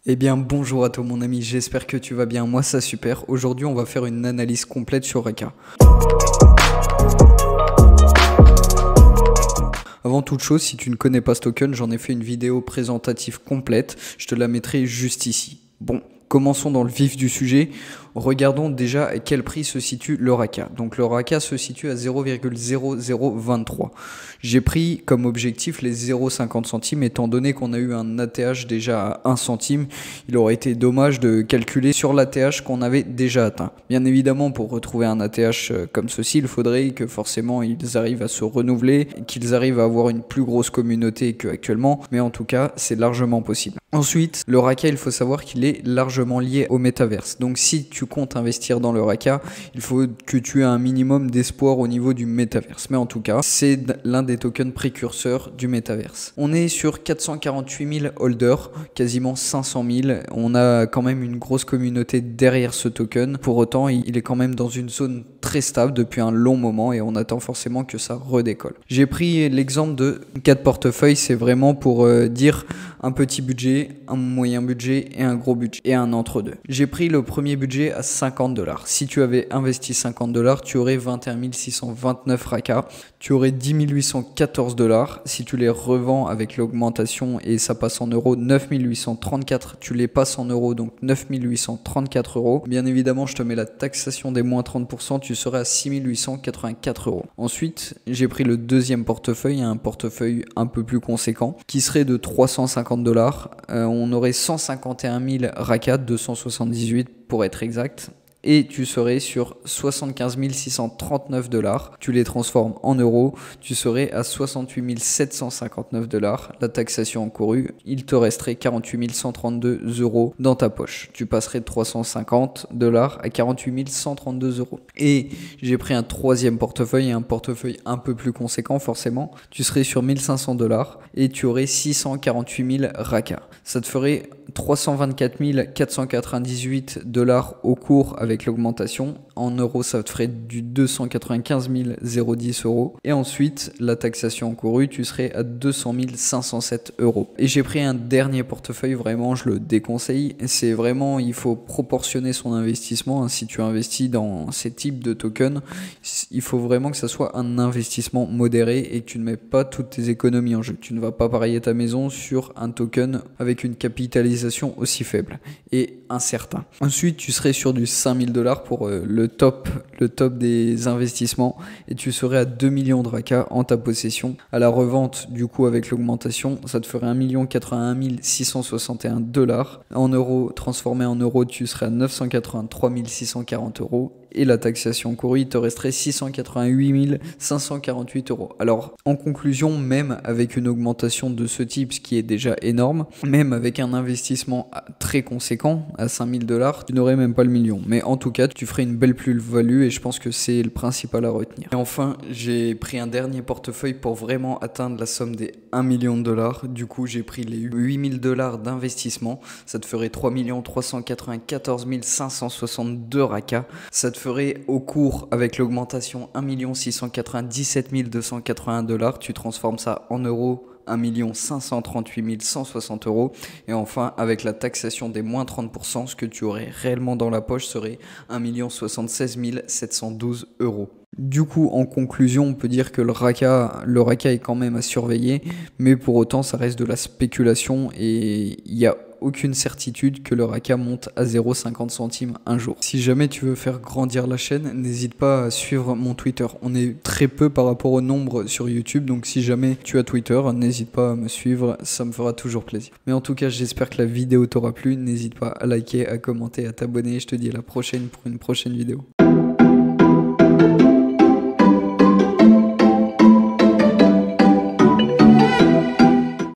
Eh bien bonjour à toi mon ami, j'espère que tu vas bien, moi ça super. Aujourd'hui on va faire une analyse complète sur Raka. Avant toute chose, si tu ne connais pas ce token, j'en ai fait une vidéo présentative complète, je te la mettrai juste ici. Bon, commençons dans le vif du sujet. Regardons déjà à quel prix se situe le Raka. Donc le Raka se situe à 0,0023. J'ai pris comme objectif les 0,50 centimes étant donné qu'on a eu un ATH déjà à 1 centime. Il aurait été dommage de calculer sur l'ATH qu'on avait déjà atteint. Bien évidemment, pour retrouver un ATH comme ceci, il faudrait que forcément ils arrivent à se renouveler, qu'ils arrivent à avoir une plus grosse communauté qu'actuellement. Mais en tout cas, c'est largement possible. Ensuite, le Raka, il faut savoir qu'il est largement lié au métaverse. Donc si tu comptes investir dans le Raka, il faut que tu aies un minimum d'espoir au niveau du métaverse. Mais en tout cas, c'est l'un des tokens précurseurs du métaverse. On est sur 448 000 holders, quasiment 500 000. On a quand même une grosse communauté derrière ce token. Pour autant, il est quand même dans une zone très stable depuis un long moment et on attend forcément que ça redécolle. J'ai pris l'exemple de 4 portefeuilles, c'est vraiment pour dire un petit budget, un moyen budget et un gros budget et un entre-deux. J'ai pris le premier budget à 50 $. Si tu avais investi 50 $, tu aurais 21 629 Raka. Tu aurais 10 814 $. Si tu les revends avec l'augmentation et ça passe en euros, 9 834. Tu les passes en euros, donc 9 834 €. Bien évidemment, je te mets la taxation des moins 30%, tu serais à 6 884 €. Ensuite, j'ai pris le deuxième portefeuille, un portefeuille un peu plus conséquent, qui serait de 350 $. On aurait 151 000 Raka, 278 pour être exact. Et tu serais sur 75 639 $. Tu les transformes en euros, tu serais à 68 759 $. La taxation encourue, il te resterait 48 132 € dans ta poche. Tu passerais de 350 $ à 48 132 €. Et j'ai pris un troisième portefeuille, un portefeuille un peu plus conséquent forcément. Tu serais sur 1500 $ et tu aurais 648 000 Raka. Ça te ferait 324 498 $ au cours avec l'augmentation. En euros, ça te ferait du 295 010 €. Et ensuite, la taxation encourue, tu serais à 200 507 €. Et j'ai pris un dernier portefeuille, vraiment, je le déconseille. C'est vraiment, il faut proportionner son investissement. Si tu investis dans ces types de tokens, il faut vraiment que ça soit un investissement modéré et que tu ne mets pas toutes tes économies en jeu. Tu ne vas pas parier ta maison sur un token avec une capitalisation aussi faible et incertain. Ensuite, tu serais sur du 5000 $ pour le top des investissements et tu serais à 2 millions de Raka en ta possession. À la revente, du coup, avec l'augmentation, ça te ferait 1 81 661 $. En euros, transformé en euros, tu serais à 983 640 €. Et la taxation encourue, il te resterait 688 548 €. Alors, en conclusion, même avec une augmentation de ce type, ce qui est déjà énorme, même avec un investissement très conséquent, à 5000 $, tu n'aurais même pas le million. Mais en tout cas, tu ferais une belle plus-value et je pense que c'est le principal à retenir. Et enfin, j'ai pris un dernier portefeuille pour vraiment atteindre la somme des 1 million de $. Du coup, j'ai pris les 8000 $ d'investissement. Ça te ferait 3 394 562 Raka. Ça te ferait au cours, avec l'augmentation, 1 697 281 $. Tu transformes ça en euros, 1 538 160 €. Et enfin, avec la taxation des moins 30%, ce que tu aurais réellement dans la poche serait 1 076 712 €. Du coup, en conclusion, on peut dire que le Raka est quand même à surveiller, mais pour autant, ça reste de la spéculation et il n'y a aucune certitude que le Raka monte à 0,50 centimes un jour. Si jamais tu veux faire grandir la chaîne, n'hésite pas à suivre mon Twitter. On est très peu par rapport au nombre sur YouTube, donc si jamais tu as Twitter, n'hésite pas à me suivre, ça me fera toujours plaisir. Mais en tout cas, j'espère que la vidéo t'aura plu. N'hésite pas à liker, à commenter, à t'abonner. Je te dis à la prochaine pour une prochaine vidéo.